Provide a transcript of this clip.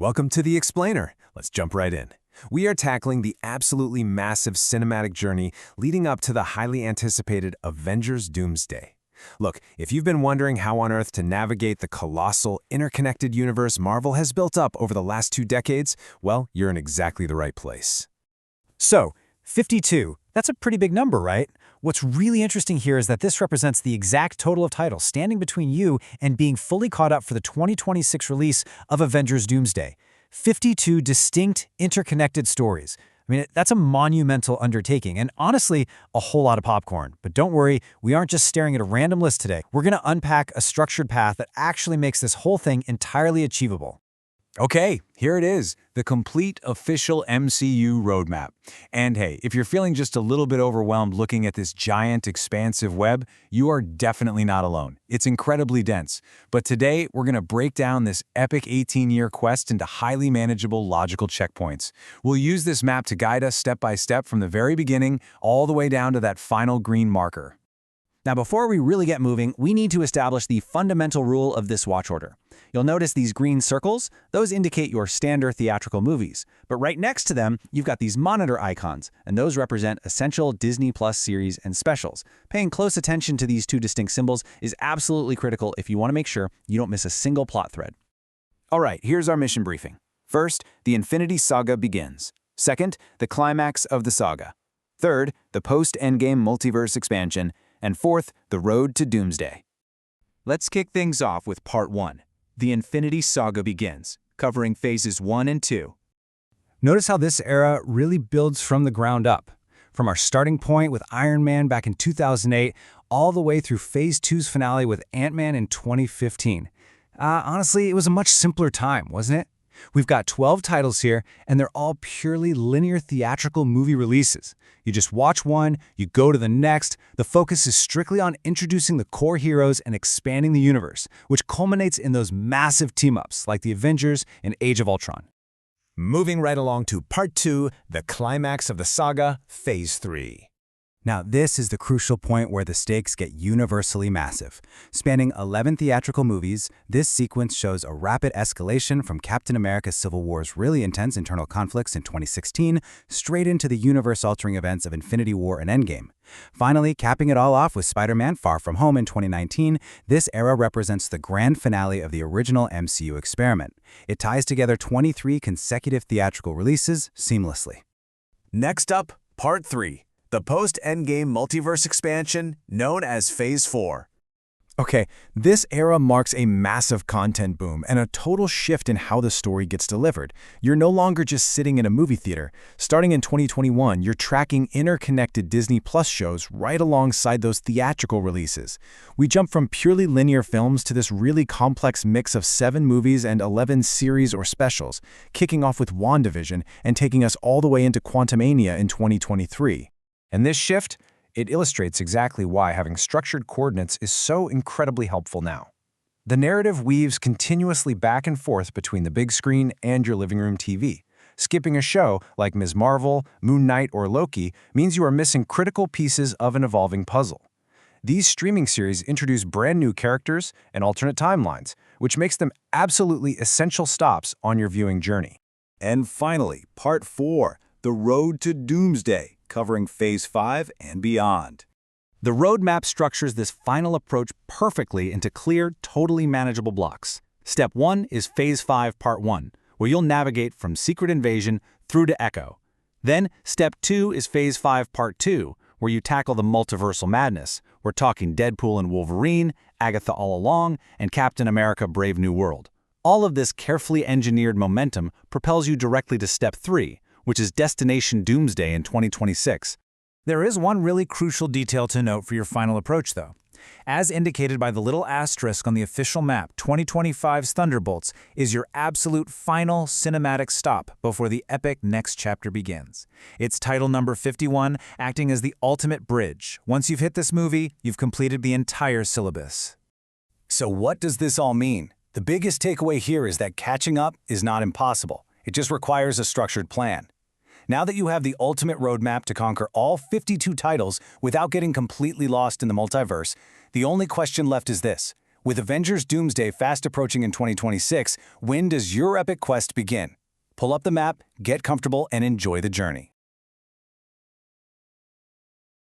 Welcome to The Explainer. Let's jump right in. We are tackling the absolutely massive cinematic journey leading up to the highly anticipated Avengers Doomsday. Look, if you've been wondering how on earth to navigate the colossal, interconnected universe Marvel has built up over the last 2 decades, well, you're in exactly the right place. So, 52, that's a pretty big number, right? What's really interesting here is that this represents the exact total of titles standing between you and being fully caught up for the 2026 release of Avengers Doomsday. 52 distinct, interconnected stories. I mean, that's a monumental undertaking and honestly, a whole lot of popcorn. But don't worry, we aren't just staring at a random list today. We're going to unpack a structured path that actually makes this whole thing entirely achievable. Okay, here it is, the complete official MCU roadmap. And hey, if you're feeling just a little bit overwhelmed looking at this giant, expansive web, you are definitely not alone. It's incredibly dense. But today, we're going to break down this epic 18-year quest into highly manageable, logical checkpoints. We'll use this map to guide us step by step from the very beginning all the way down to that final green marker. Now, before we really get moving, we need to establish the fundamental rule of this watch order. You'll notice these green circles, those indicate your standard theatrical movies. But right next to them, you've got these monitor icons, and those represent essential Disney Plus series and specials. Paying close attention to these 2 distinct symbols is absolutely critical if you want to make sure you don't miss a single plot thread. All right, here's our mission briefing. First, the Infinity Saga begins. Second, the climax of the saga. Third, the post-Endgame multiverse expansion. And fourth, the road to Doomsday. Let's kick things off with Part 1. The Infinity Saga begins, covering Phases 1 and 2. Notice how this era really builds from the ground up. From our starting point with Iron Man back in 2008, all the way through Phase 2's finale with Ant-Man in 2015. Honestly, it was a much simpler time, wasn't it? We've got 12 titles here, and they're all purely linear theatrical movie releases. You just watch one, you go to the next. The focus is strictly on introducing the core heroes and expanding the universe, which culminates in those massive team-ups like the Avengers and Age of Ultron. Moving right along to Part 2, the climax of the saga, Phase 3. Now, this is the crucial point where the stakes get universally massive. Spanning 11 theatrical movies, this sequence shows a rapid escalation from Captain America Civil War's really intense internal conflicts in 2016 straight into the universe-altering events of Infinity War and Endgame. Finally, capping it all off with Spider-Man Far From Home in 2019, this era represents the grand finale of the original MCU experiment. It ties together 23 consecutive theatrical releases seamlessly. Next up, Part 3. The post-Endgame multiverse expansion, known as Phase 4. Okay, this era marks a massive content boom and a total shift in how the story gets delivered. You're no longer just sitting in a movie theater. Starting in 2021, you're tracking interconnected Disney Plus shows right alongside those theatrical releases. We jump from purely linear films to this really complex mix of 7 movies and 11 series or specials, kicking off with WandaVision and taking us all the way into Quantumania in 2023. And this shift, it illustrates exactly why having structured coordinates is so incredibly helpful now. The narrative weaves continuously back and forth between the big screen and your living room TV. Skipping a show like Ms. Marvel, Moon Knight, or Loki means you are missing critical pieces of an evolving puzzle. These streaming series introduce brand new characters and alternate timelines, which makes them absolutely essential stops on your viewing journey. And finally, Part 4, the road to Doomsday, covering Phase 5 and beyond. The roadmap structures this final approach perfectly into clear, totally manageable blocks. Step 1 is Phase 5 Part 1, where you'll navigate from Secret Invasion through to Echo. Then, Step 2 is Phase 5 Part 2, where you tackle the multiversal madness. We're talking Deadpool and Wolverine, Agatha All Along, and Captain America Brave New World. All of this carefully engineered momentum propels you directly to Step 3, which is Destination Doomsday in 2026. There is one really crucial detail to note for your final approach, though. As indicated by the little asterisk on the official map, 2025's Thunderbolts is your absolute final cinematic stop before the epic next chapter begins. It's title number 51, acting as the ultimate bridge. Once you've hit this movie, you've completed the entire syllabus. So what does this all mean? The biggest takeaway here is that catching up is not impossible. It just requires a structured plan. Now that you have the ultimate roadmap to conquer all 52 titles without getting completely lost in the multiverse, the only question left is this: With Avengers Doomsday fast approaching in 2026, when does your epic quest begin? Pull up the map, get comfortable, and enjoy the journey.